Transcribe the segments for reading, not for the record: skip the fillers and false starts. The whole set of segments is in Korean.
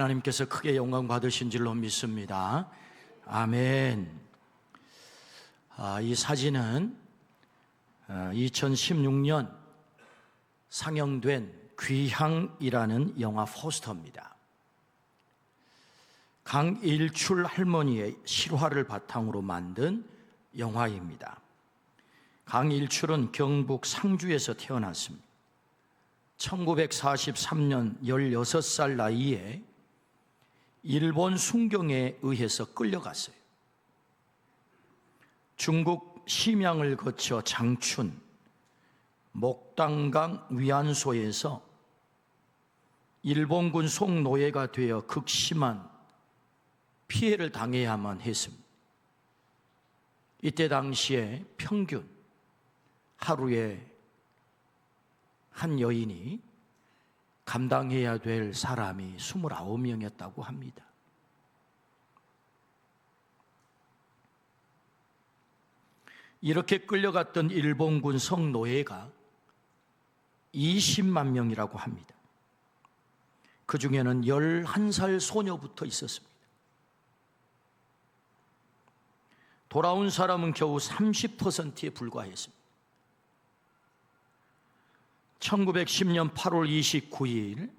하나님께서 크게 영광 받으신 줄로 믿습니다. 아멘. 이 사진은 2016년 상영된 귀향이라는 영화 포스터입니다. 강일출 할머니의 실화를 바탕으로 만든 영화입니다. 강일출은 경북 상주에서 태어났습니다. 1943년 16살 나이에 일본 순경에 의해서 끌려갔어요. 중국 심양을 거쳐 장춘, 목단강 위안소에서 일본군 속노예가 되어 극심한 피해를 당해야만 했습니다. 이때 당시에 평균 하루에 한 여인이 감당해야 될 사람이 29명이었다고 합니다. 이렇게 끌려갔던 일본군 성노예가 20만 명이라고 합니다. 그 중에는 11살 소녀부터 있었습니다. 돌아온 사람은 겨우 30%에 불과했습니다. 1910년 8월 29일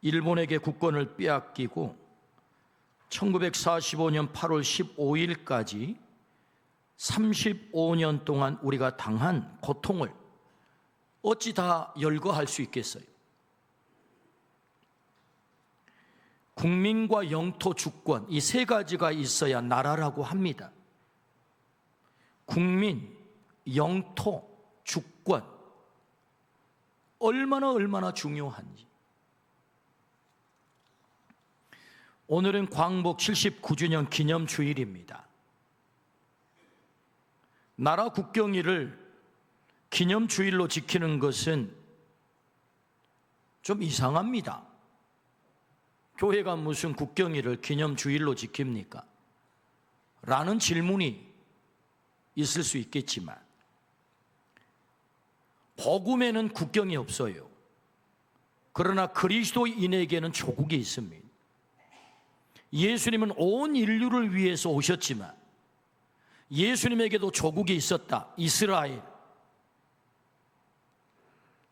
일본에게 국권을 빼앗기고 1945년 8월 15일까지 35년 동안 우리가 당한 고통을 어찌 다 열거할 수 있겠어요? 국민과 영토 주권, 이 세 가지가 있어야 나라라고 합니다. 국민, 영토, 주권, 얼마나 중요한지. 오늘은 광복 79주년 기념주일입니다. 나라 국경일을 기념주일로 지키는 것은 좀 이상합니다. 교회가 무슨 국경일을 기념주일로 지킵니까? 라는 질문이 있을 수 있겠지만 복음에는 국경이 없어요. 그러나 그리스도인에게는 조국이 있습니다. 예수님은 온 인류를 위해서 오셨지만 예수님에게도 조국이 있었다. 이스라엘.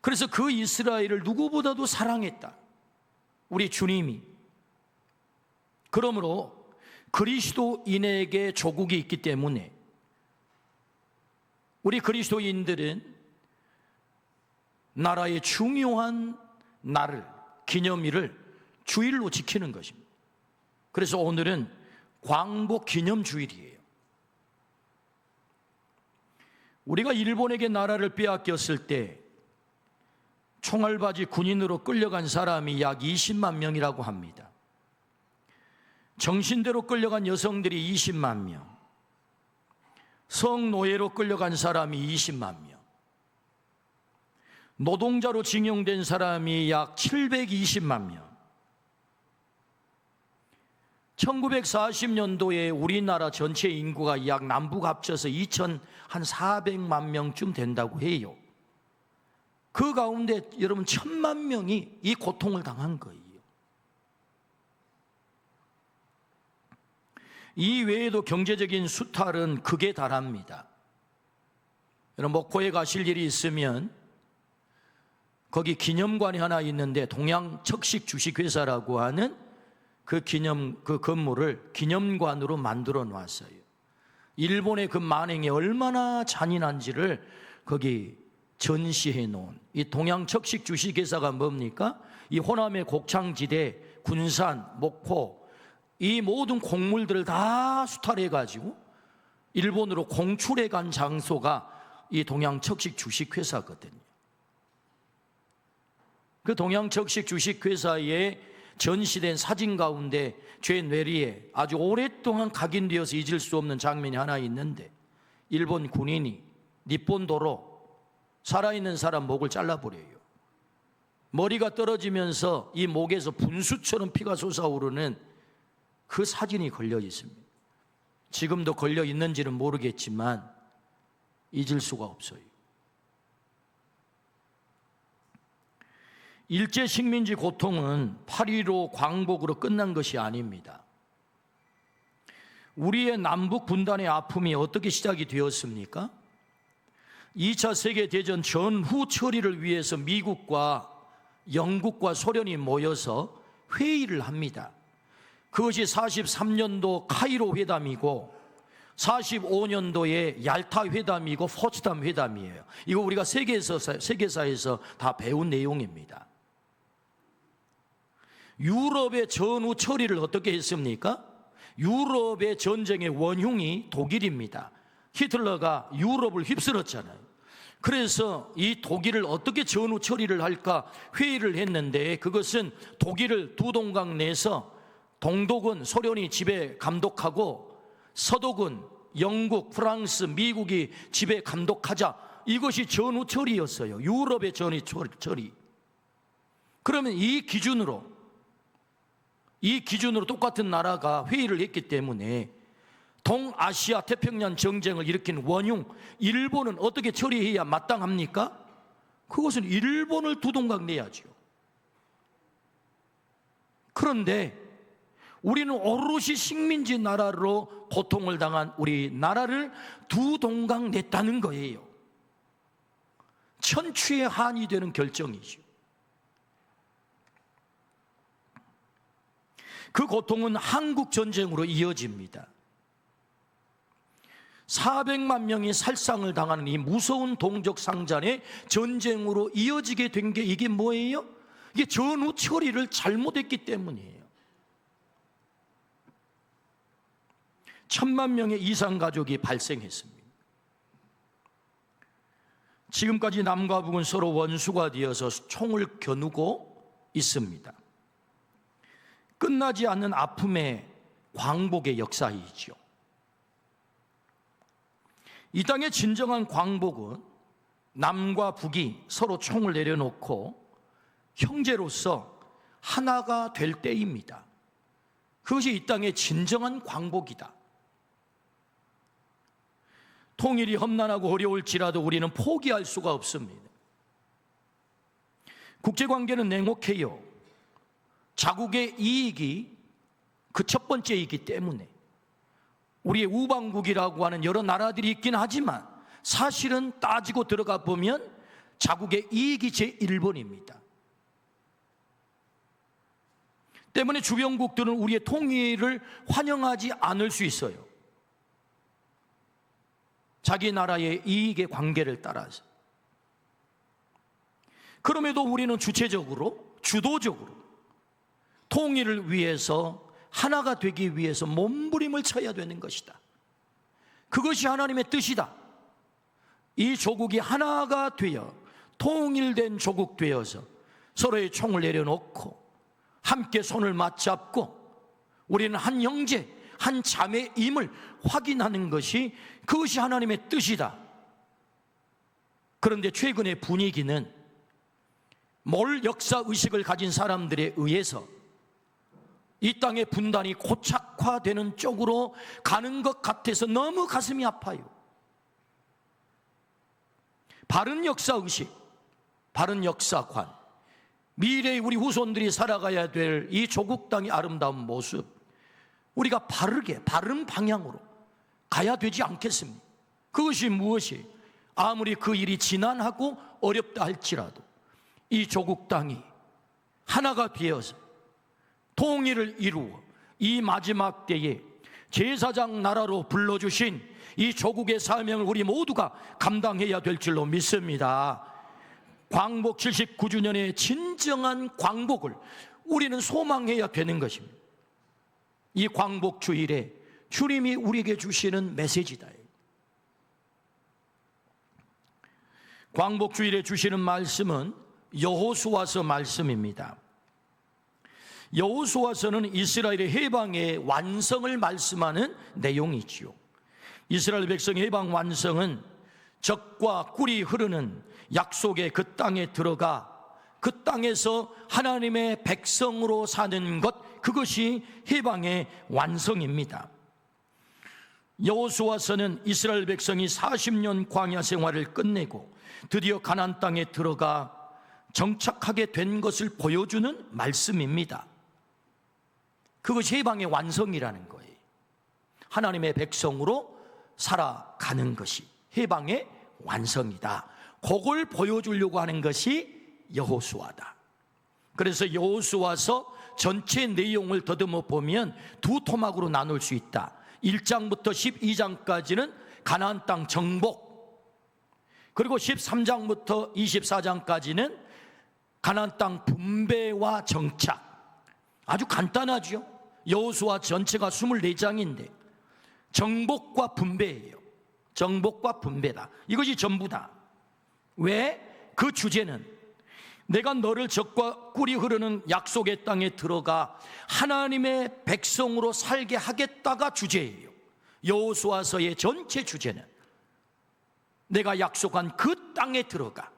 그래서 그 이스라엘을 누구보다도 사랑했다. 우리 주님이. 그러므로 그리스도인에게 조국이 있기 때문에 우리 그리스도인들은 나라의 중요한 날을, 기념일을 주일로 지키는 것입니다. 그래서 오늘은 광복 기념주일이에요. 우리가 일본에게 나라를 빼앗겼을 때 총알바지 군인으로 끌려간 사람이 약 20만 명이라고 합니다. 정신대로 끌려간 여성들이 20만 명, 성노예로 끌려간 사람이 20만 명, 노동자로 징용된 사람이 약 720만 명. 1940년도에 우리나라 전체 인구가 약 남북 합쳐서 2,400만 명쯤 된다고 해요. 그 가운데 여러분 1,000만 명이 이 고통을 당한 거예요. 이 외에도 경제적인 수탈은 극에 달합니다. 여러분 목포에 가실 일이 있으면 거기 기념관이 하나 있는데 동양척식 주식회사라고 하는 그 건물을 기념관으로 만들어 놨어요. 일본의 그 만행이 얼마나 잔인한지를 거기 전시해 놓은 이 동양척식 주식회사가 뭡니까? 이 호남의 곡창지대, 군산, 목포 이 모든 곡물들을 다 수탈해 가지고 일본으로 공출해 간 장소가 이 동양척식 주식회사거든요. 그 동양척식 주식회사에 전시된 사진 가운데 제 뇌리에 아주 오랫동안 각인되어서 잊을 수 없는 장면이 하나 있는데 일본 군인이 니폰도로 살아있는 사람 목을 잘라버려요. 머리가 떨어지면서 이 목에서 분수처럼 피가 솟아오르는 그 사진이 걸려 있습니다. 지금도 걸려 있는지는 모르겠지만 잊을 수가 없어요. 일제 식민지 고통은 8.15 광복으로 끝난 것이 아닙니다. 우리의 남북 분단의 아픔이 어떻게 시작이 되었습니까? 2차 세계대전 전후 처리를 위해서 미국과 영국과 소련이 모여서 회의를 합니다. 그것이 43년도 카이로 회담이고 45년도에 얄타 회담이고 포츠담 회담이에요. 이거 우리가 세계사에서 다 배운 내용입니다. 유럽의 전후 처리를 어떻게 했습니까? 유럽의 전쟁의 원흉이 독일입니다. 히틀러가 유럽을 휩쓸었잖아요. 그래서 이 독일을 어떻게 전후 처리를 할까 회의를 했는데, 그것은 독일을 두 동강 내에서 동독은 소련이 지배 감독하고 서독은 영국, 프랑스, 미국이 지배 감독하자, 이것이 전후 처리였어요. 유럽의 전후 처리. 그러면 이 기준으로 똑같은 나라가 회의를 했기 때문에 동아시아 태평양 정쟁을 일으킨 원흉 일본은 어떻게 처리해야 마땅합니까? 그것은 일본을 두 동강 내야죠. 그런데 우리는 오롯이 식민지 나라로 고통을 당한 우리 나라를 두 동강 냈다는 거예요. 천추의 한이 되는 결정이죠. 그 고통은 한국 전쟁으로 이어집니다. 400만 명이 살상을 당하는 이 무서운 동족 상잔의 전쟁으로 이어지게 된 게 이게 뭐예요? 이게 전후 처리를 잘못했기 때문이에요. 1,000만 명의 이상 가족이 발생했습니다. 지금까지 남과 북은 서로 원수가 되어서 총을 겨누고 있습니다. 끝나지 않는 아픔의 광복의 역사이죠. 이 땅의 진정한 광복은 남과 북이 서로 총을 내려놓고 형제로서 하나가 될 때입니다. 그것이 이 땅의 진정한 광복이다. 통일이 험난하고 어려울지라도 우리는 포기할 수가 없습니다. 국제관계는 냉혹해요. 자국의 이익이 그 첫 번째이기 때문에 우리의 우방국이라고 하는 여러 나라들이 있긴 하지만 사실은 따지고 들어가 보면 자국의 이익이 제1번입니다. 때문에 주변국들은 우리의 통일을 환영하지 않을 수 있어요. 자기 나라의 이익의 관계를 따라서. 그럼에도 우리는 주도적으로 통일을 위해서, 하나가 되기 위해서 몸부림을 쳐야 되는 것이다. 그것이 하나님의 뜻이다. 이 조국이 하나가 되어 통일된 조국 되어서 서로의 총을 내려놓고 함께 손을 맞잡고 우리는 한 형제, 한 자매임을 확인하는 것이, 그것이 하나님의 뜻이다. 그런데 최근의 분위기는 몰 역사의식을 가진 사람들에 의해서 이 땅의 분단이 고착화되는 쪽으로 가는 것 같아서 너무 가슴이 아파요. 바른 역사의식, 바른 역사관, 미래의 우리 후손들이 살아가야 될 이 조국 땅의 아름다운 모습, 우리가 바른 방향으로 가야 되지 않겠습니까? 그것이 무엇이? 아무리 그 일이 지난하고 어렵다 할지라도 이 조국 땅이 하나가 되어서 통일을 이루어 이 마지막 때에 제사장 나라로 불러주신 이 조국의 사명을 우리 모두가 감당해야 될 줄로 믿습니다. 광복 79주년의 진정한 광복을 우리는 소망해야 되는 것입니다. 이 광복 주일에 주님이 우리에게 주시는 메시지다. 광복 주일에 주시는 말씀은 여호수아서 말씀입니다. 여호수아서는 이스라엘의 해방의 완성을 말씀하는 내용이지요. 이스라엘 백성의 해방 완성은 적과 꿀이 흐르는 약속의 그 땅에 들어가 그 땅에서 하나님의 백성으로 사는 것, 그것이 해방의 완성입니다. 여호수아서는 이스라엘 백성이 40년 광야 생활을 끝내고 드디어 가나안 땅에 들어가 정착하게 된 것을 보여주는 말씀입니다. 그것이 해방의 완성이라는 거예요. 하나님의 백성으로 살아가는 것이 해방의 완성이다. 그걸 보여주려고 하는 것이 여호수아다. 그래서 여호수아서 전체 내용을 더듬어 보면 두 토막으로 나눌 수 있다. 1장부터 12장까지는 가나안 땅 정복, 그리고 13장부터 24장까지는 가나안 땅 분배와 정착. 아주 간단하죠. 여호수아 전체가 24장인데 정복과 분배예요. 정복과 분배다. 이것이 전부다. 왜? 그 주제는 내가 너를 적과 꿀이 흐르는 약속의 땅에 들어가 하나님의 백성으로 살게 하겠다가 주제예요. 여호수아서의 전체 주제는 내가 약속한 그 땅에 들어가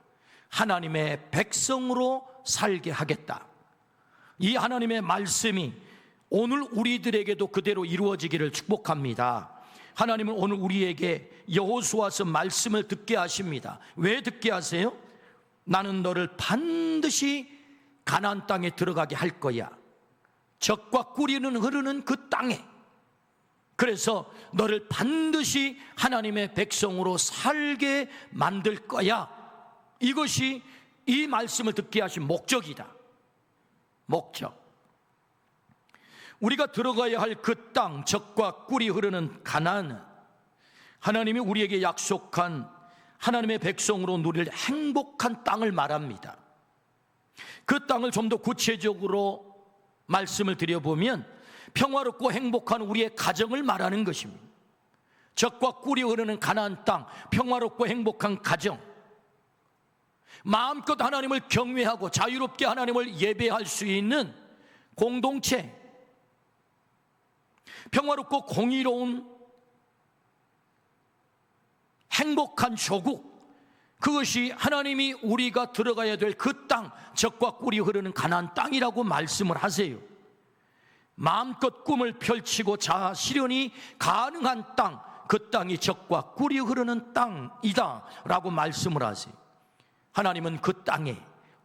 하나님의 백성으로 살게 하겠다. 이 하나님의 말씀이 오늘 우리들에게도 그대로 이루어지기를 축복합니다. 하나님은 오늘 우리에게 여호수아서 말씀을 듣게 하십니다. 왜 듣게 하세요? 나는 너를 반드시 가나안 땅에 들어가게 할 거야. 젖과 꿀이 흐르는 그 땅에. 그래서 너를 반드시 하나님의 백성으로 살게 만들 거야. 이것이 이 말씀을 듣게 하신 목적이다. 목적. 우리가 들어가야 할 그 땅, 젖과 꿀이 흐르는 가나안은 하나님이 우리에게 약속한 하나님의 백성으로 누릴 행복한 땅을 말합니다. 그 땅을 좀 더 구체적으로 말씀을 드려보면 평화롭고 행복한 우리의 가정을 말하는 것입니다. 젖과 꿀이 흐르는 가나안 땅, 평화롭고 행복한 가정, 마음껏 하나님을 경외하고 자유롭게 하나님을 예배할 수 있는 공동체, 평화롭고 공의로운 행복한 조국, 그것이 하나님이 우리가 들어가야 될 그 땅, 젖과 꿀이 흐르는 가나안 땅이라고 말씀을 하세요. 마음껏 꿈을 펼치고 자아 실현이 가능한 땅, 그 땅이 젖과 꿀이 흐르는 땅이다 라고 말씀을 하세요. 하나님은 그 땅에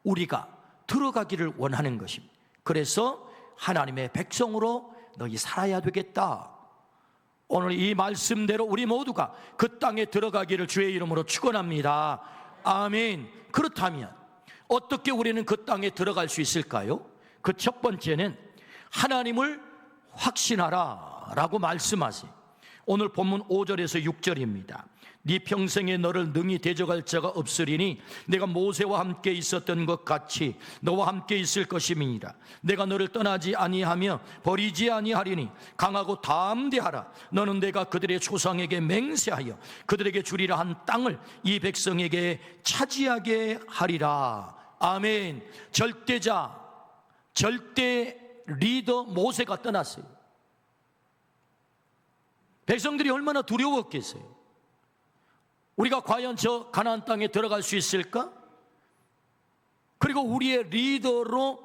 우리가 들어가기를 원하는 것입니다. 그래서 하나님의 백성으로 너희 살아야 되겠다. 오늘 이 말씀대로 우리 모두가 그 땅에 들어가기를 주의 이름으로 축원합니다. 아멘. 그렇다면 어떻게 우리는 그 땅에 들어갈 수 있을까요? 그 첫 번째는 하나님을 확신하라 라고 말씀하세요. 오늘 본문 5절에서 6절입니다. 네 평생에 너를 능히 대적할 자가 없으리니 내가 모세와 함께 있었던 것 같이 너와 함께 있을 것임이니라. 내가 너를 떠나지 아니하며 버리지 아니하리니 강하고 담대하라. 너는 내가 그들의 조상에게 맹세하여 그들에게 주리라 한 땅을 이 백성에게 차지하게 하리라. 아멘. 절대자, 절대 리더 모세가 떠났어요. 백성들이 얼마나 두려웠겠어요. 우리가 과연 저 가나안 땅에 들어갈 수 있을까? 그리고 우리의 리더로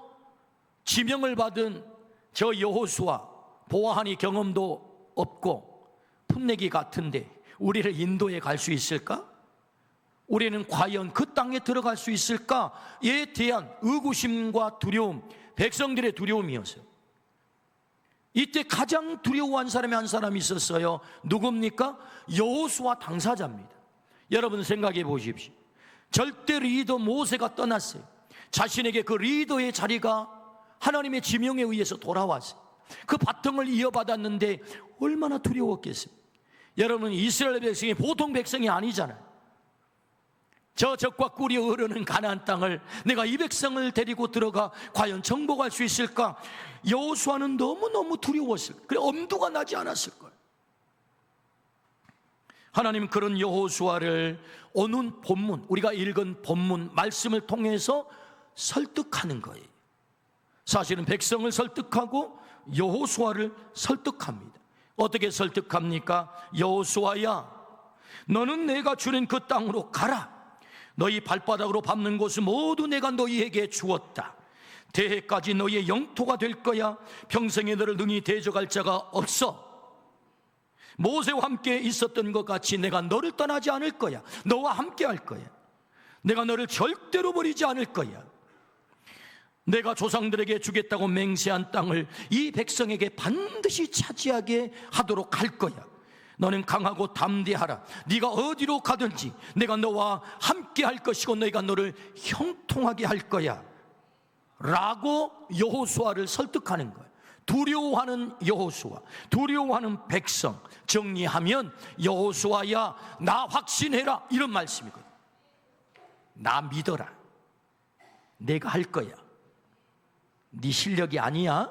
지명을 받은 저 여호수아, 보아하니 경험도 없고 풋내기 같은데 우리를 인도해 갈 수 있을까? 우리는 과연 그 땅에 들어갈 수 있을까에 대한 의구심과 두려움, 백성들의 두려움이었어요. 이때 가장 두려워한 사람이 한 사람이 있었어요. 누굽니까? 여호수아 당사자입니다. 여러분 생각해 보십시오. 절대 리더 모세가 떠났어요. 자신에게 그 리더의 자리가 하나님의 지명에 의해서 돌아왔어요. 그 바통을 이어받았는데 얼마나 두려웠겠어요. 여러분, 이스라엘 백성이 보통 백성이 아니잖아요. 저 젖과 꿀이 흐르는 가나안 땅을 내가 이 백성을 데리고 들어가 과연 정복할 수 있을까? 여호수아는 너무너무 두려웠을 거예요. 그래, 엄두가 나지 않았을 거예요. 하나님 그런 여호수아를 오는 본문, 우리가 읽은 본문 말씀을 통해서 설득하는 거예요. 사실은 백성을 설득하고 여호수아를 설득합니다. 어떻게 설득합니까? 여호수아야, 너는 내가 주는 그 땅으로 가라. 너희 발바닥으로 밟는 곳을 모두 내가 너희에게 주었다. 대해까지 너희의 영토가 될 거야. 평생에 너를 능히 대적할 자가 없어. 모세와 함께 있었던 것 같이 내가 너를 떠나지 않을 거야. 너와 함께 할 거야. 내가 너를 절대로 버리지 않을 거야. 내가 조상들에게 주겠다고 맹세한 땅을 이 백성에게 반드시 차지하게 하도록 할 거야. 너는 강하고 담대하라. 네가 어디로 가든지 내가 너와 함께 할 것이고 너희가 너를 형통하게 할 거야 라고 여호수아를 설득하는 거예요. 두려워하는 여호수아, 두려워하는 백성 정리하면 여호수아야 나 확신해라 이런 말씀이거든요. 나 믿어라. 내가 할 거야. 네 실력이 아니야.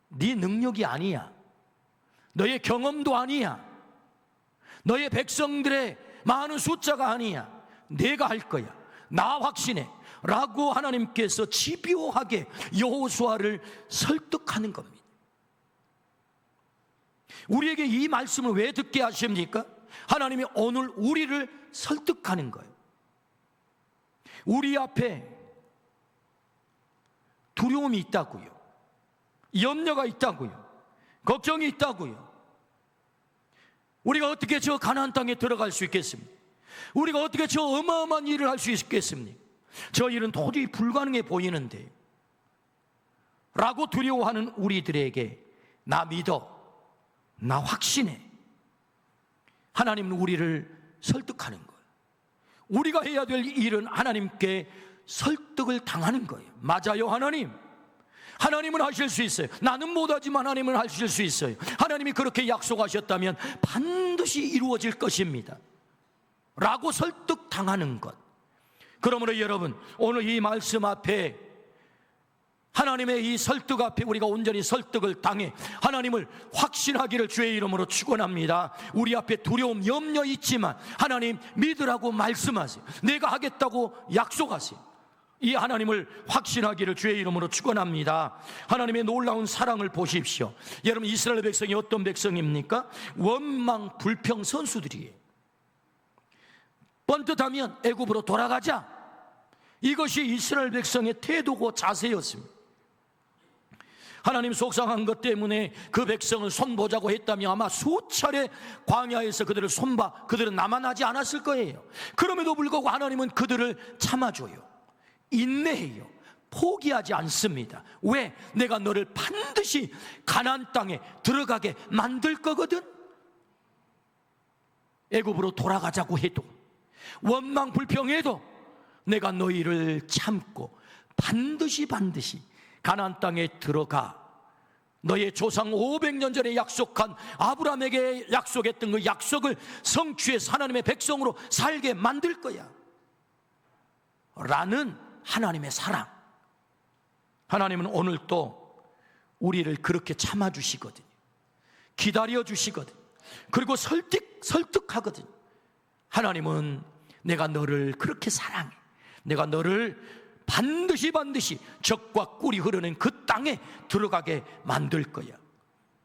네 능력이 아니야. 너의 경험도 아니야. 너의 백성들의 많은 숫자가 아니야. 내가 할 거야. 나 확신해 라고 하나님께서 집요하게 여호수아를 설득하는 겁니다. 우리에게 이 말씀을 왜 듣게 하십니까? 하나님이 오늘 우리를 설득하는 거예요. 우리 앞에 두려움이 있다고요. 염려가 있다고요. 걱정이 있다고요. 우리가 어떻게 저 가나안 땅에 들어갈 수 있겠습니까? 우리가 어떻게 저 어마어마한 일을 할 수 있겠습니까? 저 일은 도저히 불가능해 보이는데 라고 두려워하는 우리들에게 나 믿어, 나 확신해. 하나님은 우리를 설득하는 거예요. 우리가 해야 될 일은 하나님께 설득을 당하는 거예요. 맞아요, 하나님. 하나님은 하실 수 있어요. 나는 못하지만 하나님은 하실 수 있어요. 하나님이 그렇게 약속하셨다면 반드시 이루어질 것입니다 라고 설득당하는 것. 그러므로 여러분, 오늘 이 말씀 앞에, 하나님의 이 설득 앞에 우리가 온전히 설득을 당해 하나님을 확신하기를 주의 이름으로 축원합니다. 우리 앞에 두려움, 염려 있지만 하나님 믿으라고 말씀하세요. 내가 하겠다고 약속하세요. 이 하나님을 확신하기를 주의 이름으로 축원합니다. 하나님의 놀라운 사랑을 보십시오. 여러분, 이스라엘 백성이 어떤 백성입니까? 원망 불평 선수들이에요. 번듯하면 애굽으로 돌아가자. 이것이 이스라엘 백성의 태도고 자세였습니다. 하나님 속상한 것 때문에 그 백성을 손보자고 했다면 아마 수차례 광야에서 그들을 손봐 그들은 남아나지 않았을 거예요. 그럼에도 불구하고 하나님은 그들을 참아줘요. 인내해요. 포기하지 않습니다. 왜? 내가 너를 반드시 가나안 땅에 들어가게 만들 거거든. 애굽으로 돌아가자고 해도, 원망 불평해도 내가 너희를 참고 반드시 가나안 땅에 들어가 너의 조상 500년 전에 약속한 아브라함에게 약속했던 그 약속을 성취해서 하나님의 백성으로 살게 만들 거야 라는 하나님의 사랑. 하나님은 오늘 또 우리를 그렇게 참아주시거든요. 기다려주시거든요. 그리고 설득하거든요. 하나님은 내가 너를 그렇게 사랑해. 내가 너를 반드시 적과 꿀이 흐르는 그 땅에 들어가게 만들 거야.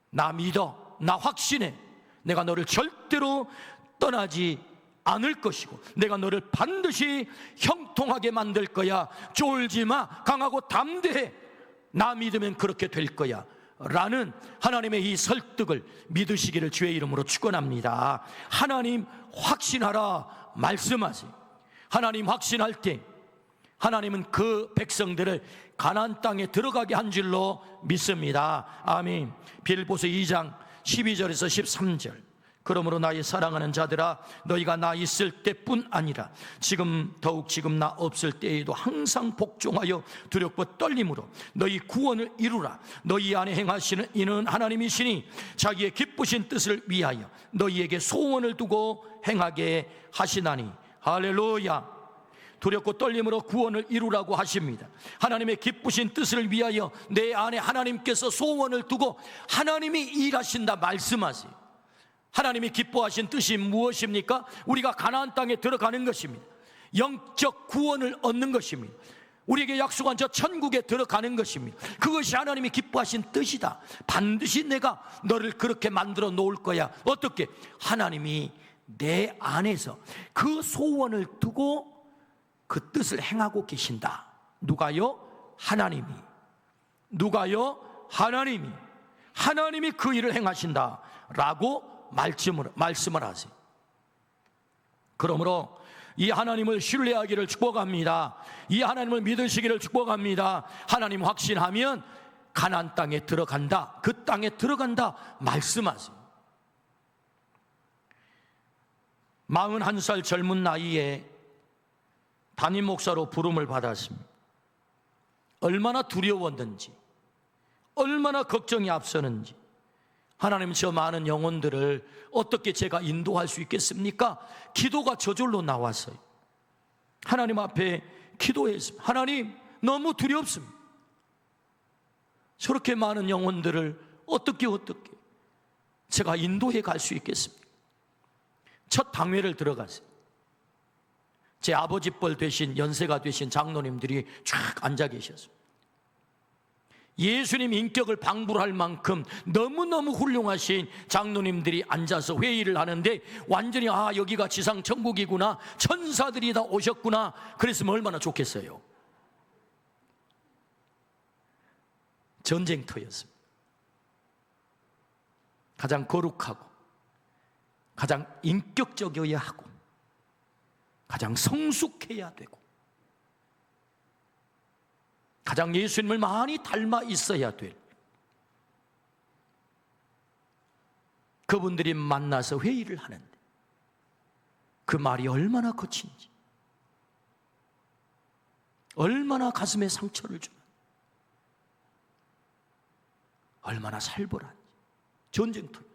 나 믿어, 나 확신해. 내가 너를 절대로 떠나지 않을 것이고 내가 너를 반드시 형통하게 만들 거야. 쫄지 마, 강하고 담대해. 나 믿으면 그렇게 될 거야 라는 하나님의 이 설득을 믿으시기를 주의 이름으로 축원합니다. 하나님 확신하라 말씀하세요. 하나님 확신할 때 하나님은 그 백성들을 가나안 땅에 들어가게 한 줄로 믿습니다. 아멘. 빌보서 2장 12절에서 13절. 그러므로 나의 사랑하는 자들아, 너희가 나 있을 때뿐 아니라 더욱 지금 나 없을 때에도 항상 복종하여 두렵고 떨림으로 너희 구원을 이루라. 너희 안에 행하시는 이는 하나님이시니 자기의 기쁘신 뜻을 위하여 너희에게 소원을 두고 행하게 하시나니. 할렐루야. 두렵고 떨림으로 구원을 이루라고 하십니다. 하나님의 기쁘신 뜻을 위하여 내 안에 하나님께서 소원을 두고 하나님이 일하신다 말씀하세요. 하나님이 기뻐하신 뜻이 무엇입니까? 우리가 가나안 땅에 들어가는 것입니다. 영적 구원을 얻는 것입니다. 우리에게 약속한 저 천국에 들어가는 것입니다. 그것이 하나님이 기뻐하신 뜻이다. 반드시 내가 너를 그렇게 만들어 놓을 거야. 어떻게? 하나님이 내 안에서 그 소원을 두고 그 뜻을 행하고 계신다. 누가요? 하나님이. 누가요? 하나님이. 하나님이 그 일을 행하신다 라고 말씀을 하세요. 그러므로 이 하나님을 신뢰하기를 축복합니다. 이 하나님을 믿으시기를 축복합니다. 하나님 확신하면 가나안 땅에 들어간다, 그 땅에 들어간다 말씀하세요. 41살 젊은 나이에 담임 목사로 부름을 받았습니다. 얼마나 두려웠는지, 얼마나 걱정이 앞서는지, 하나님 저 많은 영혼들을 어떻게 제가 인도할 수 있겠습니까? 기도가 저절로 나왔어요. 하나님 앞에 기도했습니다. 하나님, 너무 두렵습니다. 저렇게 많은 영혼들을 어떻게 제가 인도해 갈 수 있겠습니까? 첫 당회를 들어갔어요. 제 아버지 뻘 되신, 연세가 되신 장로님들이 쫙 앉아 계셨어요. 예수님 인격을 방불할 만큼 너무너무 훌륭하신 장로님들이 앉아서 회의를 하는데, 완전히 여기가 지상 천국이구나, 천사들이 다 오셨구나, 그랬으면 얼마나 좋겠어요. 전쟁터였습니다. 가장 거룩하고 가장 인격적이어야 하고 가장 성숙해야 되고 가장 예수님을 많이 닮아 있어야 될 그분들이 만나서 회의를 하는데, 그 말이 얼마나 거친지, 얼마나 가슴에 상처를 주는, 얼마나 살벌한지. 전쟁터였어요.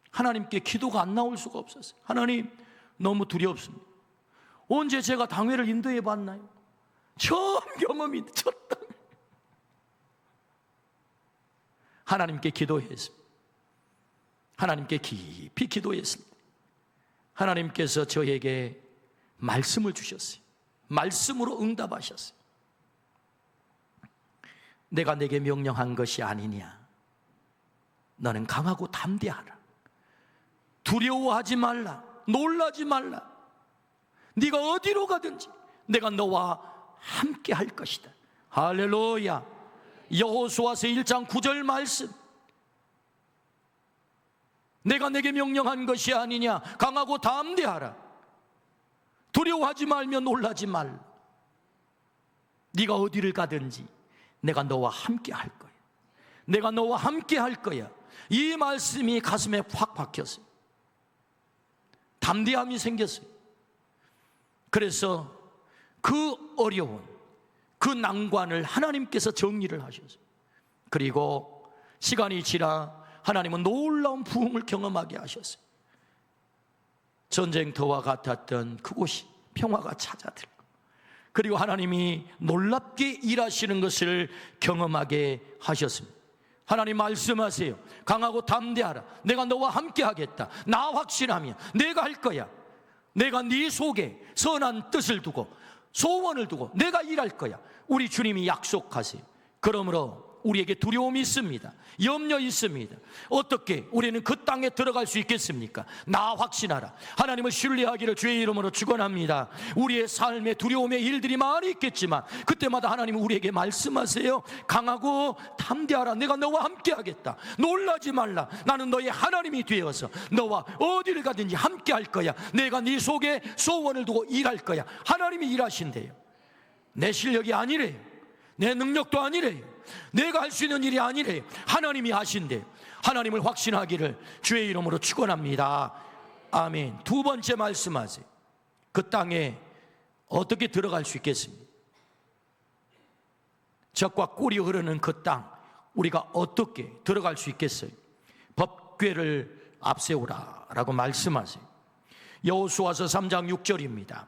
하나님께 기도가 안 나올 수가 없었어요. 하나님, 너무 두렵습니다. 언제 제가 당회를 인도해 봤나요? 처음 경험이 첫 땅. 하나님께 기도했습니다. 하나님께 깊이 기도했습니다. 하나님께서 저에게 말씀을 주셨어요. 말씀으로 응답하셨어요. 내가 내게 명령한 것이 아니냐. 너는 강하고 담대하라. 두려워하지 말라. 놀라지 말라. 네가 어디로 가든지 내가 너와 함께 할 것이다. 할렐루야. 여호수아서 1장 9절 말씀. 내가 내게 명령한 것이 아니냐. 강하고 담대하라. 두려워하지 말며 놀라지 말라. 네가 어디를 가든지 내가 너와 함께 할 거야. 내가 너와 함께 할 거야. 이 말씀이 가슴에 확 박혔어요. 담대함이 생겼어요. 그래서 그 어려운 그 난관을 하나님께서 정리를 하셨어요. 그리고 시간이 지나 하나님은 놀라운 부흥을 경험하게 하셨어요. 전쟁터와 같았던 그곳이 평화가 찾아들고, 그리고 하나님이 놀랍게 일하시는 것을 경험하게 하셨습니다. 하나님 말씀하세요. 강하고 담대하라. 내가 너와 함께 하겠다. 나 확신하면 내가 할 거야. 내가 네 속에 선한 뜻을 두고 소원을 두고 내가 일할 거야. 우리 주님이 약속하세요. 그러므로 우리에게 두려움이 있습니다. 염려 있습니다. 어떻게 우리는 그 땅에 들어갈 수 있겠습니까? 나 확신하라. 하나님을 신뢰하기를 주의 이름으로 축원합니다. 우리의 삶에 두려움의 일들이 많이 있겠지만 그때마다 하나님은 우리에게 말씀하세요. 강하고 담대하라. 내가 너와 함께 하겠다. 놀라지 말라. 나는 너의 하나님이 되어서 너와 어디를 가든지 함께 할 거야. 내가 네 속에 소원을 두고 일할 거야. 하나님이 일하신대요. 내 실력이 아니래요. 내 능력도 아니래요. 내가 할 수 있는 일이 아니래요. 하나님이 하신대요. 하나님을 확신하기를 주의 이름으로 축원합니다. 아멘. 두 번째 말씀하세요. 그 땅에 어떻게 들어갈 수 있겠습니까? 젖과 꿀이 흐르는 그 땅, 우리가 어떻게 들어갈 수 있겠어요? 법궤를 앞세우라 라고 말씀하세요. 여호수아서 3장 6절입니다.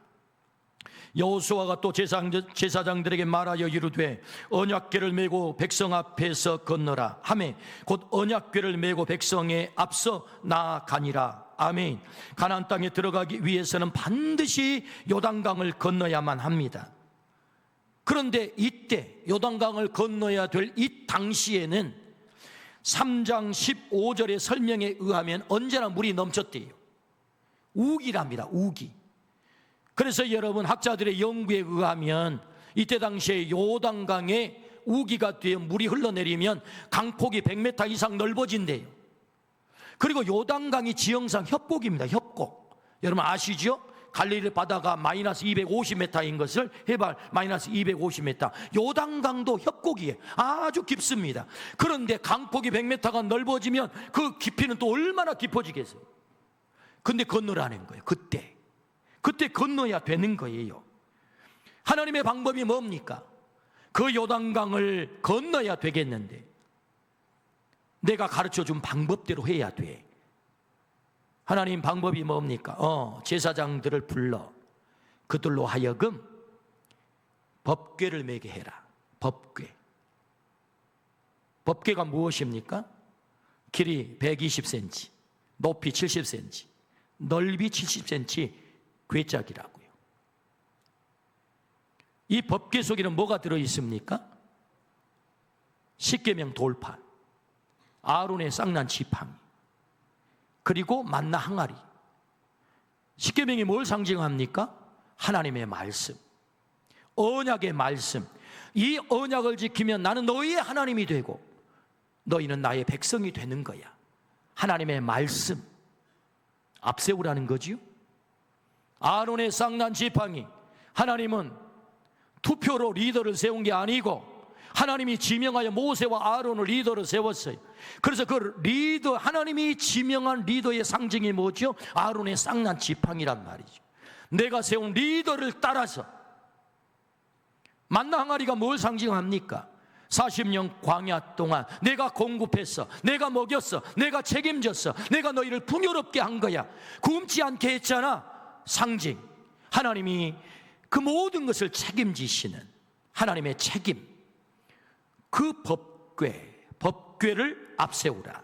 여호수아가 또 제사장들에게 말하여 이르되 언약궤를 메고 백성 앞에서 건너라 하매 곧 언약궤를 메고 백성의 앞서 나아가니라. 아멘. 가나안 땅에 들어가기 위해서는 반드시 요단강을 건너야만 합니다. 그런데 이때 요단강을 건너야 될 이 당시에는 3장 15절의 설명에 의하면 언제나 물이 넘쳤대요. 우기랍니다. 우기. 그래서 여러분, 학자들의 연구에 의하면 이때 당시에 요단강에 우기가 되어 물이 흘러내리면 강폭이 100m 이상 넓어진대요. 그리고 요단강이 지형상 협곡입니다. 협곡. 여러분 아시죠? 갈릴리 바다가 마이너스 250m인 것을 해발 마이너스 250m, 요단강도 협곡이에요. 아주 깊습니다. 그런데 강폭이 100m가 넓어지면 그 깊이는 또 얼마나 깊어지겠어요? 근데 건너라는 거예요. 그때 건너야 되는 거예요. 하나님의 방법이 뭡니까? 그 요단강을 건너야 되겠는데 내가 가르쳐준 방법대로 해야 돼. 하나님 방법이 뭡니까? 제사장들을 불러 그들로 하여금 법궤를 매게 해라. 법궤가 무엇입니까? 길이 120cm, 높이 70cm, 넓이 70cm 궤짝이라고요. 이 법궤 속에는 뭐가 들어있습니까? 십계명 돌판, 아론의 쌍난 지팡이, 그리고 만나 항아리. 십계명이 뭘 상징합니까? 하나님의 말씀, 언약의 말씀. 이 언약을 지키면 나는 너희의 하나님이 되고 너희는 나의 백성이 되는 거야. 하나님의 말씀 앞세우라는 거지요. 아론의 쌍난 지팡이, 하나님은 투표로 리더를 세운 게 아니고 하나님이 지명하여 모세와 아론을 리더로 세웠어요. 그래서 그 리더, 하나님이 지명한 리더의 상징이 뭐죠? 아론의 쌍난 지팡이란 말이죠. 내가 세운 리더를 따라서. 만나 항아리가 뭘 상징합니까? 40년 광야 동안 내가 공급했어, 내가 먹였어, 내가 책임졌어, 내가 너희를 풍요롭게 한 거야. 굶지 않게 했잖아. 상징, 하나님이 그 모든 것을 책임지시는 하나님의 책임. 그 법궤를 앞세우라.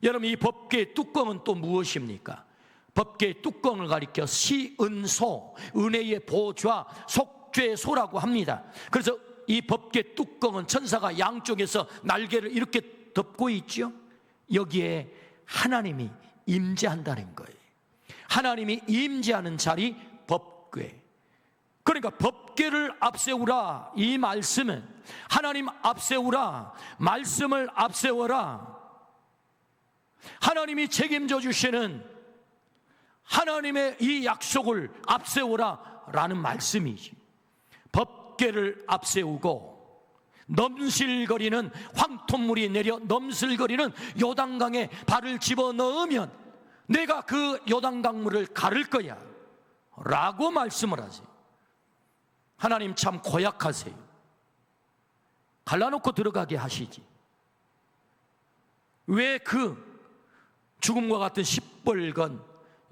여러분, 이 법궤의 뚜껑은 또 무엇입니까? 법궤의 뚜껑을 가리켜 시은소, 은혜의 보좌, 속죄소라고 합니다. 그래서 이 법궤 뚜껑은 천사가 양쪽에서 날개를 이렇게 덮고 있죠. 여기에 하나님이 임재한다는 거예요. 하나님이 임재하는 자리, 법궤. 그러니까 법궤를 앞세우라. 이 말씀은 하나님 앞세우라. 말씀을 앞세워라. 하나님이 책임져 주시는 하나님의 이 약속을 앞세우라 라는 말씀이지. 법궤를 앞세우고 넘실거리는 황토물이 내려 넘실거리는 요단강에 발을 집어넣으면 내가 그 요단강물을 가를 거야 라고 말씀을 하세요. 하나님 참 고약하세요. 갈라놓고 들어가게 하시지. 왜 그 죽음과 같은 시뻘건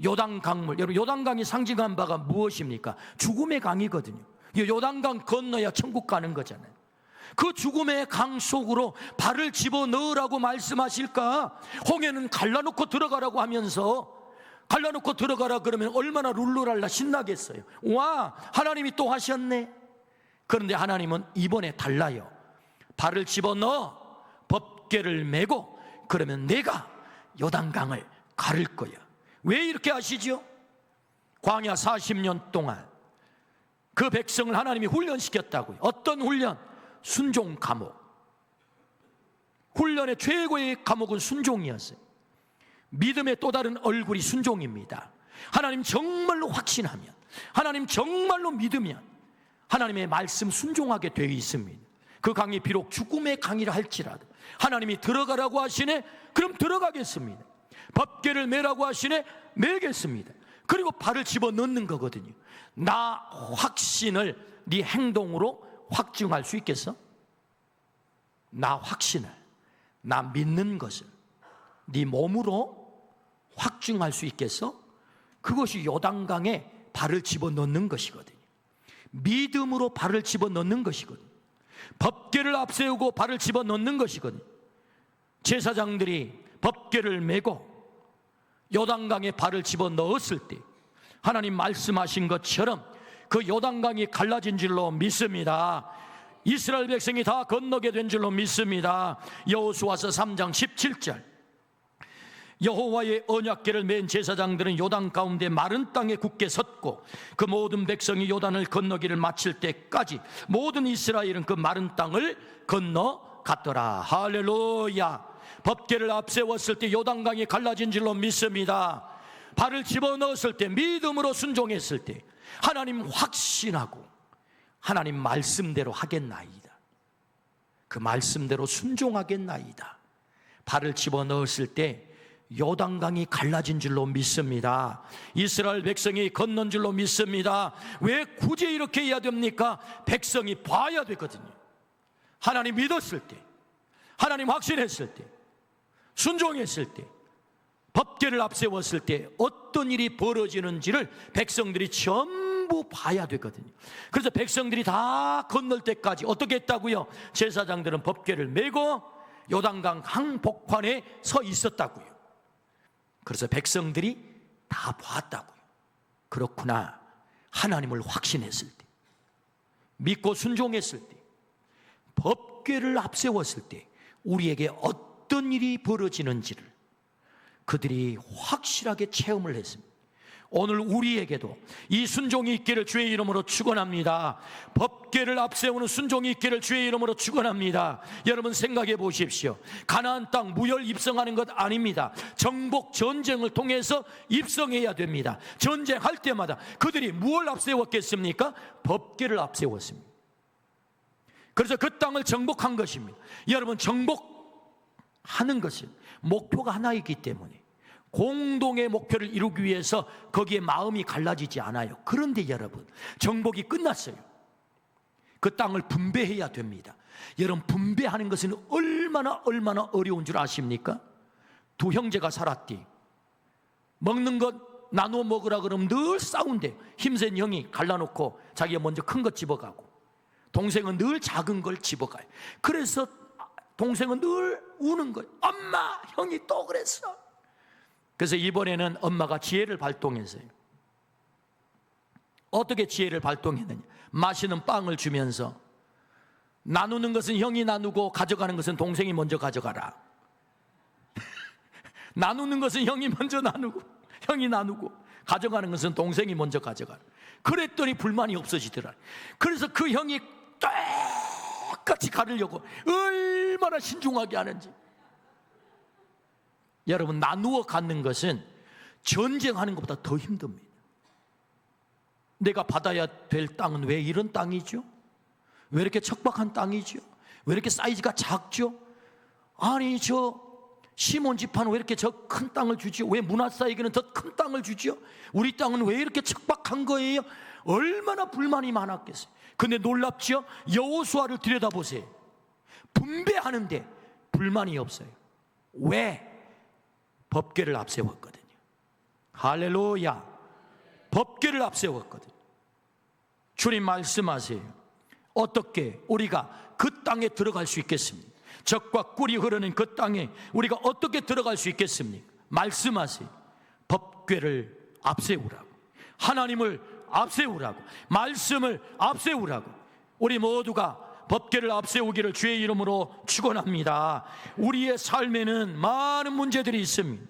요단강물, 여러분 요단강이 상징한 바가 무엇입니까? 죽음의 강이거든요. 요단강 건너야 천국 가는 거잖아요. 그 죽음의 강 속으로 발을 집어넣으라고 말씀하실까? 홍해는 갈라놓고 들어가라고 하면서 갈라놓고 들어가라 그러면 얼마나 룰루랄라 신나겠어요. 와, 하나님이 또 하셨네. 그런데 하나님은 이번에 달라요. 발을 집어넣어 법궤를 메고 그러면 내가 요단강을 가를 거야. 왜 이렇게 하시죠? 광야 40년 동안 그 백성을 하나님이 훈련시켰다고요. 어떤 훈련? 순종 감옥. 훈련의 최고의 과목은 순종이었어요. 믿음의 또 다른 얼굴이 순종입니다. 하나님 정말로 확신하면, 하나님 정말로 믿으면 하나님의 말씀 순종하게 되어 있습니다. 그 강이 비록 죽음의 강이라 할지라도 하나님이 들어가라고 하시네, 그럼 들어가겠습니다. 법궤를 메라고 하시네, 메겠습니다. 그리고 발을 집어넣는 거거든요. 나 확신을 네 행동으로 확증할 수 있겠어? 나 확신을, 나 믿는 것을 네 몸으로 확증할 수 있겠어? 그것이 요단강에 발을 집어넣는 것이거든요. 믿음으로 발을 집어넣는 것이거든요. 법궤를 앞세우고 발을 집어넣는 것이거든요. 제사장들이 법궤를 메고 요단강에 발을 집어넣었을 때 하나님 말씀하신 것처럼 그 요단강이 갈라진 줄로 믿습니다. 이스라엘 백성이 다 건너게 된 줄로 믿습니다. 여호수아서 3장 17절, 여호와의 언약궤를 맨 제사장들은 요단 가운데 마른 땅에 굳게 섰고 그 모든 백성이 요단을 건너기를 마칠 때까지 모든 이스라엘은 그 마른 땅을 건너갔더라. 할렐루야. 법궤를 앞세웠을 때 요단강이 갈라진 줄로 믿습니다. 발을 집어넣었을 때, 믿음으로 순종했을 때 하나님 확신하고 하나님 말씀대로 하겠나이다, 그 말씀대로 순종하겠나이다. 발을 집어넣었을 때 요단강이 갈라진 줄로 믿습니다. 이스라엘 백성이 건넌 줄로 믿습니다. 왜 굳이 이렇게 해야 됩니까? 백성이 봐야 되거든요. 하나님 믿었을 때, 하나님 확신했을 때, 순종했을 때, 법궤를 앞세웠을 때 어떤 일이 벌어지는지를 백성들이 전부 봐야 되거든요. 그래서 백성들이 다 건널 때까지 어떻게 했다고요? 제사장들은 법궤를 메고 요단강 항복판에 서 있었다고요. 그래서 백성들이 다 보았다고요. 그렇구나. 하나님을 확신했을 때, 믿고 순종했을 때, 법궤를 앞세웠을 때 우리에게 어떤 일이 벌어지는지를 그들이 확실하게 체험을 했습니다. 오늘 우리에게도 이 순종이 있기를 주의 이름으로 축원합니다. 법궤를 앞세우는 순종이 있기를 주의 이름으로 축원합니다. 여러분 생각해 보십시오. 가나안 땅 무혈 입성하는 것 아닙니다. 정복 전쟁을 통해서 입성해야 됩니다. 전쟁할 때마다 그들이 무엇을 앞세웠겠습니까? 법궤를 앞세웠습니다. 그래서 그 땅을 정복한 것입니다. 여러분, 정복하는 것은 목표가 하나이기 때문에 공동의 목표를 이루기 위해서 거기에 마음이 갈라지지 않아요. 그런데 여러분, 정복이 끝났어요. 그 땅을 분배해야 됩니다. 여러분, 분배하는 것은 얼마나 어려운 줄 아십니까? 두 형제가 살았디. 먹는 것 나눠 먹으라 그러면 늘 싸운대요. 힘센 형이 갈라놓고 자기가 먼저 큰 것 집어가고, 동생은 늘 작은 걸 집어가요. 그래서 동생은 늘 우는 거예요. 엄마, 형이 또 그랬어. 그래서 이번에는 엄마가 지혜를 발동했어요. 어떻게 지혜를 발동했느냐? 맛있는 빵을 주면서 나누는 것은 형이 나누고 가져가는 것은 동생이 먼저 가져가라. 나누는 것은 형이 먼저 나누고, 형이 나누고, 가져가는 것은 동생이 먼저 가져가라. 그랬더니 불만이 없어지더라. 그래서 그 형이 똑같이 가르려고 얼마나 신중하게 하는지. 여러분, 나누어 갖는 것은 전쟁하는 것보다 더 힘듭니다. 내가 받아야 될 땅은 왜 이런 땅이죠? 왜 이렇게 척박한 땅이죠? 왜 이렇게 사이즈가 작죠? 아니, 저 시몬 집안은 왜 이렇게 저 큰 땅을 주죠? 왜 문하사에게는 더 큰 땅을 주죠? 우리 땅은 왜 이렇게 척박한 거예요? 얼마나 불만이 많았겠어요. 근데 놀랍죠? 여호수아를 들여다보세요. 분배하는데 불만이 없어요. 왜? 법궤를 앞세웠거든요. 할렐루야. 법궤를 앞세웠거든요. 주님 말씀하세요. 어떻게 우리가 그 땅에 들어갈 수 있겠습니까? 젖과 꿀이 흐르는 그 땅에 우리가 어떻게 들어갈 수 있겠습니까? 말씀하세요. 법궤를 앞세우라고, 하나님을 앞세우라고, 말씀을 앞세우라고. 우리 모두가 법궤를 앞세우기를 주의 이름으로 축원합니다. 우리의 삶에는 많은 문제들이 있습니다.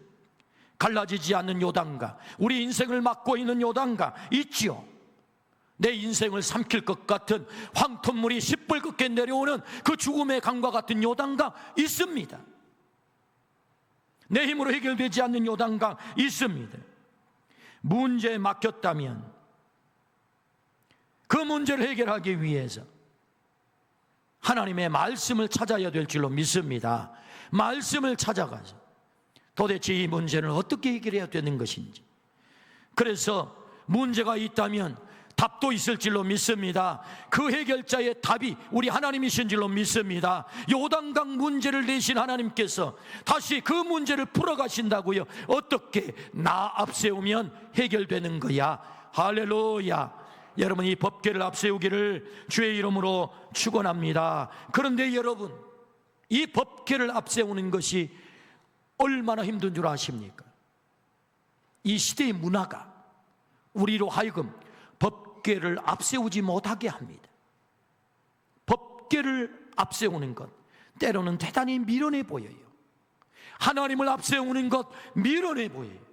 갈라지지 않는 요단강, 우리 인생을 막고 있는 요단강 있지요. 내 인생을 삼킬 것 같은 황토물이 시뻘겋게 내려오는 그 죽음의 강과 같은 요단강 있습니다. 내 힘으로 해결되지 않는 요단강 있습니다. 문제에 막혔다면 그 문제를 해결하기 위해서 하나님의 말씀을 찾아야 될 줄로 믿습니다. 말씀을 찾아가서 도대체 이 문제는 어떻게 해결해야 되는 것인지, 그래서 문제가 있다면 답도 있을 줄로 믿습니다. 그 해결자의 답이 우리 하나님이신 줄로 믿습니다. 요단강 문제를 내신 하나님께서 다시 그 문제를 풀어가신다고요. 어떻게? 나 앞세우면 해결되는 거야. 할렐루야. 여러분, 이 법궤를 앞세우기를 주의 이름으로 축원합니다. 그런데 여러분, 이 법궤를 앞세우는 것이 얼마나 힘든 줄 아십니까? 이 시대의 문화가 우리로 하여금 법궤를 앞세우지 못하게 합니다. 법궤를 앞세우는 것 때로는 대단히 미련해 보여요. 하나님을 앞세우는 것 미련해 보여요.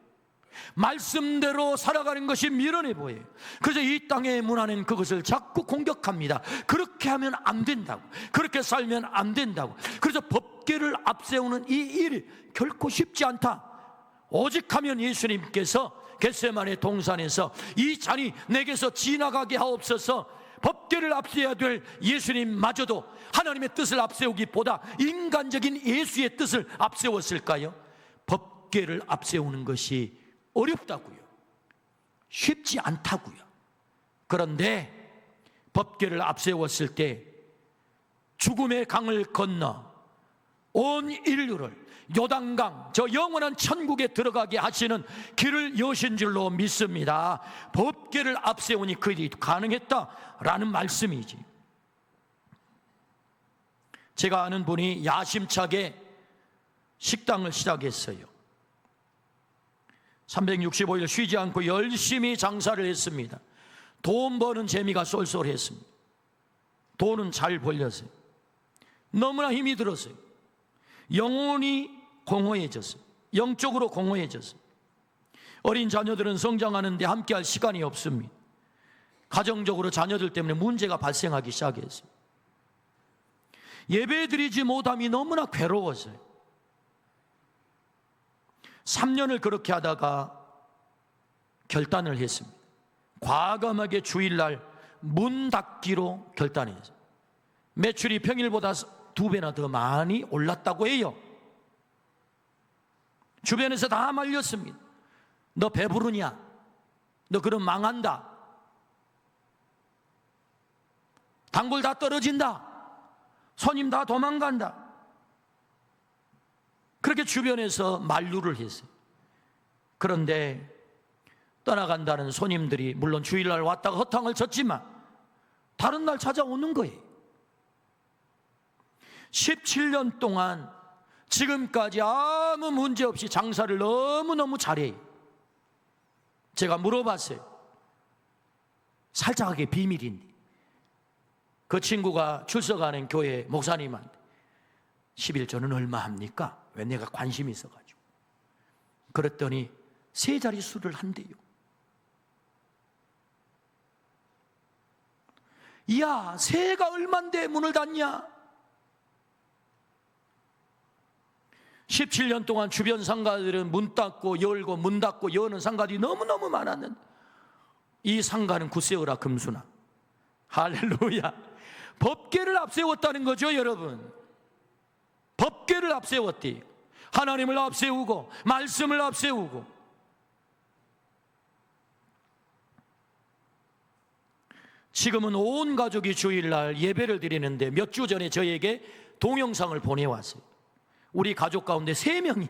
말씀대로 살아가는 것이 미련해 보여요. 그래서 이 땅의 문화는 그것을 자꾸 공격합니다. 그렇게 하면 안 된다고, 그렇게 살면 안 된다고. 그래서 법궤를 앞세우는 이 일이 결코 쉽지 않다. 오직 하면 예수님께서 겟세마네 동산에서 이 잔이 내게서 지나가게 하옵소서, 법궤를 앞세워야 될 예수님마저도 하나님의 뜻을 앞세우기보다 인간적인 예수의 뜻을 앞세웠을까요? 법궤를 앞세우는 것이 어렵다고요. 쉽지 않다고요. 그런데 법궤를 앞세웠을 때 죽음의 강을 건너 온 인류를 요단강, 저 영원한 천국에 들어가게 하시는 길을 여신 줄로 믿습니다. 법궤를 앞세우니 그 일이 가능했다라는 말씀이지. 제가 아는 분이 야심차게 식당을 시작했어요. 365일 쉬지 않고 열심히 장사를 했습니다. 돈 버는 재미가 쏠쏠했습니다. 돈은 잘 벌렸어요. 너무나 힘이 들었어요. 영혼이 공허해졌어요. 영적으로 공허해졌어요. 어린 자녀들은 성장하는데 함께할 시간이 없습니다. 가정적으로 자녀들 때문에 문제가 발생하기 시작했어요. 예배드리지 못함이 너무나 괴로웠어요. 3년을 그렇게 하다가 결단을 했습니다. 과감하게 주일날 문 닫기로 결단했어요. 매출이 평일보다 2배나 더 많이 올랐다고 해요. 주변에서 다 말렸습니다. 너 배부르냐? 너 그럼 망한다. 단골 다 떨어진다. 손님 다 도망간다. 그렇게 주변에서 만류를 했어요. 그런데 떠나간다는 손님들이 물론 주일날 왔다가 허탕을 쳤지만 다른 날 찾아오는 거예요. 17년 동안 지금까지 아무 문제 없이 장사를 너무너무 잘해요. 제가 물어봤어요. 살짝하게 비밀인데 그 친구가 출석하는 교회 목사님한테 11조는 얼마 합니까? 왜 내가 관심이 있어가지고. 그랬더니 3자릿수를 한대요. 이야, 새가 얼만데 문을 닫냐? 17년 동안 주변 상가들은 문 닫고 열고 문 닫고 여는 상가들이 너무너무 많았는데 이 상가는 굳세어라 금수나. 할렐루야. 법궤를 앞세웠다는 거죠, 여러분. 법궤를 앞세웠대요. 하나님을 앞세우고 말씀을 앞세우고. 지금은 온 가족이 주일날 예배를 드리는데 몇 주 전에 저에게 동영상을 보내왔어요. 우리 가족 가운데 3명이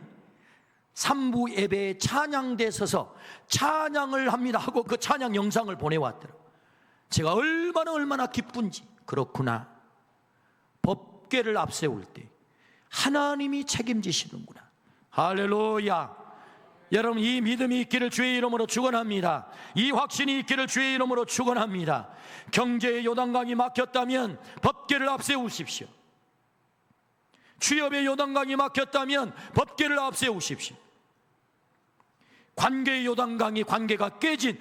3부 예배에 찬양대 서서 찬양을 합니다 하고 그 찬양 영상을 보내왔더라고요. 제가 얼마나 기쁜지. 그렇구나. 법궤를 앞세울 때 하나님이 책임지시는구나. 할렐루야. 여러분, 이 믿음이 있기를 주의 이름으로 축원합니다. 이 확신이 있기를 주의 이름으로 축원합니다. 경제의 요단강이 막혔다면 법궤를 앞세우십시오. 취업의 요단강이 막혔다면 법궤를 앞세우십시오. 관계의 요단강이 관계가 깨진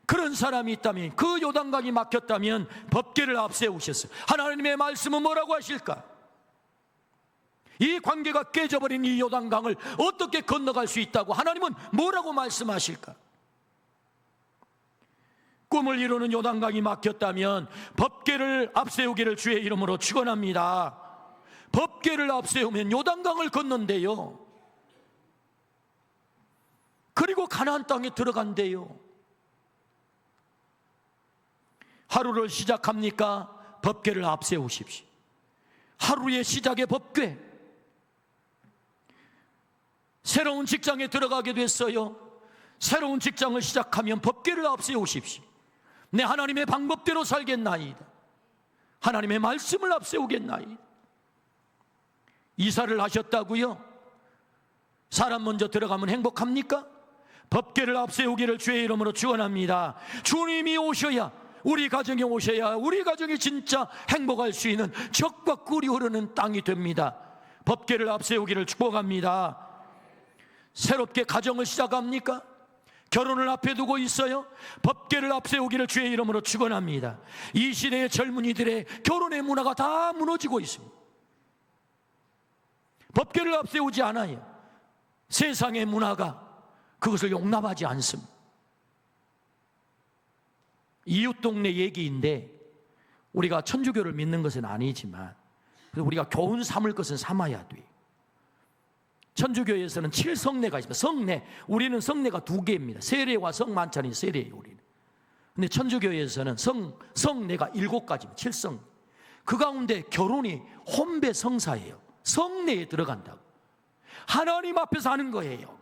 그런 사람이 있다면, 그 요단강이 막혔다면 법궤를 앞세우셨어요. 하나님의 말씀은 뭐라고 하실까? 이 관계가 깨져버린 이 요단강을 어떻게 건너갈 수 있다고 하나님은 뭐라고 말씀하실까? 꿈을 이루는 요단강이 막혔다면 법궤를 앞세우기를 주의 이름으로 축원합니다. 법궤를 앞세우면 요단강을 건넌대요. 그리고 가나안 땅에 들어간대요. 하루를 시작합니까? 법궤를 앞세우십시오. 하루의 시작의 법궤. 새로운 직장에 들어가게 됐어요. 새로운 직장을 시작하면 법궤를 앞세우십시오. 내 하나님의 방법대로 살겠나이다. 하나님의 말씀을 앞세우겠나이다. 이사를 하셨다고요? 사람 먼저 들어가면 행복합니까? 법궤를 앞세우기를 주의 이름으로 축원합니다. 주님이 오셔야, 우리 가정에 오셔야 우리 가정이 진짜 행복할 수 있는 적과 꿀이 흐르는 땅이 됩니다. 법궤를 앞세우기를 축복합니다. 새롭게 가정을 시작합니까? 결혼을 앞에 두고 있어요? 법궤를 앞세우기를 주의 이름으로 축원합니다. 이 시대의 젊은이들의 결혼의 문화가 다 무너지고 있습니다. 법궤를 앞세우지 않아요. 세상의 문화가 그것을 용납하지 않습니다. 이웃 동네 얘기인데 우리가 천주교를 믿는 것은 아니지만 우리가 교훈 삼을 것은 삼아야 돼요. 천주교에서는 7성례가 있습니다. 성례, 우리는 성례가 2개입니다. 세례와 성만찬이 세례예요, 우리는. 근데 천주교에서는 성례가 7가지입니다. 7성. 그 가운데 결혼이 혼배 성사예요. 성례에 들어간다고. 하나님 앞에서 하는 거예요.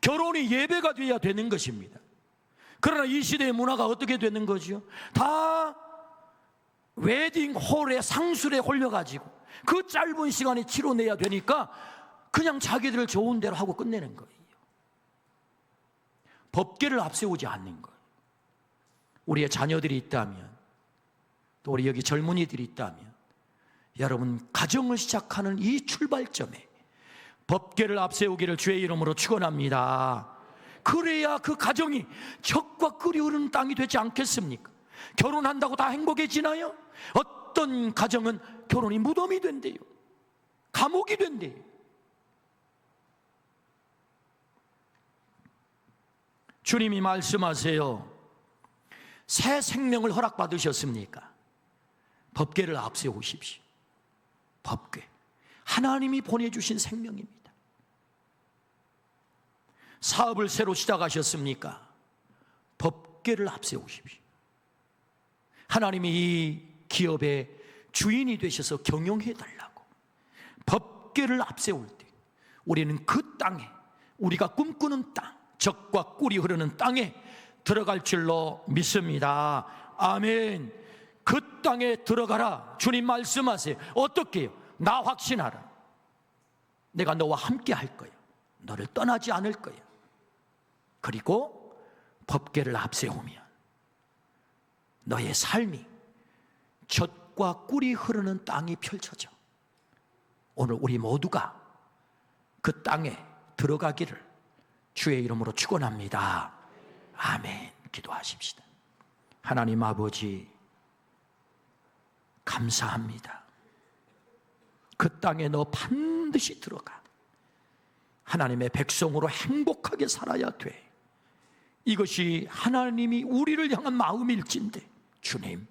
결혼이 예배가 돼야 되는 것입니다. 그러나 이 시대의 문화가 어떻게 되는 거죠? 다 웨딩홀에 상술에 홀려가지고 그 짧은 시간에 치러내야 되니까 그냥 자기들 좋은 대로 하고 끝내는 거예요. 법계를 앞세우지 않는 거예요. 우리의 자녀들이 있다면, 또 우리 여기 젊은이들이 있다면, 여러분 가정을 시작하는 이 출발점에 법계를 앞세우기를 주의 이름으로 축원합니다. 그래야 그 가정이 젖과 꿀이 흐르는 땅이 되지 않겠습니까? 결혼한다고 다 행복해지나요? 어떤 가정은 결혼이 무덤이 된대요. 감옥이 된대요. 주님이 말씀하세요. 새 생명을 허락받으셨습니까? 법궤를 앞세우십시오. 법궤, 하나님이 보내주신 생명입니다. 사업을 새로 시작하셨습니까? 법궤를 앞세우십시오. 하나님이 이 기업의 주인이 되셔서 경영해달라고 법궤를 앞세울 때 우리는 그 땅에, 우리가 꿈꾸는 땅, 젖과 꿀이 흐르는 땅에 들어갈 줄로 믿습니다. 아멘. 그 땅에 들어가라. 주님 말씀하세요. 어떻게 해요? 나 확신하라. 내가 너와 함께 할 거야. 너를 떠나지 않을 거야. 그리고 법궤를 앞세우면 너의 삶이 젖과 꿀이 흐르는 땅이 펼쳐져. 오늘 우리 모두가 그 땅에 들어가기를 주의 이름으로 축원합니다. 아멘. 기도하십시다. 하나님 아버지, 감사합니다. 그 땅에 너 반드시 들어가 하나님의 백성으로 행복하게 살아야 돼. 이것이 하나님이 우리를 향한 마음일진데, 주님,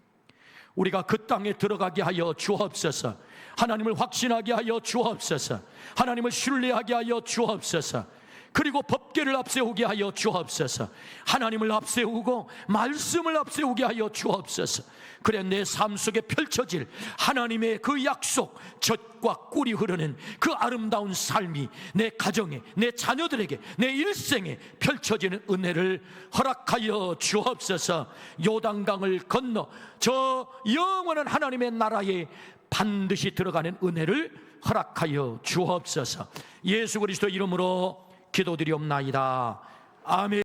우리가 그 땅에 들어가게 하여 주옵소서. 하나님을 확신하게 하여 주옵소서. 하나님을 신뢰하게 하여 주옵소서. 그리고 법궤를 앞세우게 하여 주옵소서. 하나님을 앞세우고 말씀을 앞세우게 하여 주옵소서. 그래 내 삶 속에 펼쳐질 하나님의 그 약속, 젖과 꿀이 흐르는 그 아름다운 삶이 내 가정에, 내 자녀들에게, 내 일생에 펼쳐지는 은혜를 허락하여 주옵소서. 요단강을 건너 저 영원한 하나님의 나라에 반드시 들어가는 은혜를 허락하여 주옵소서. 예수 그리스도 이름으로 기도드리옵나이다. 아멘.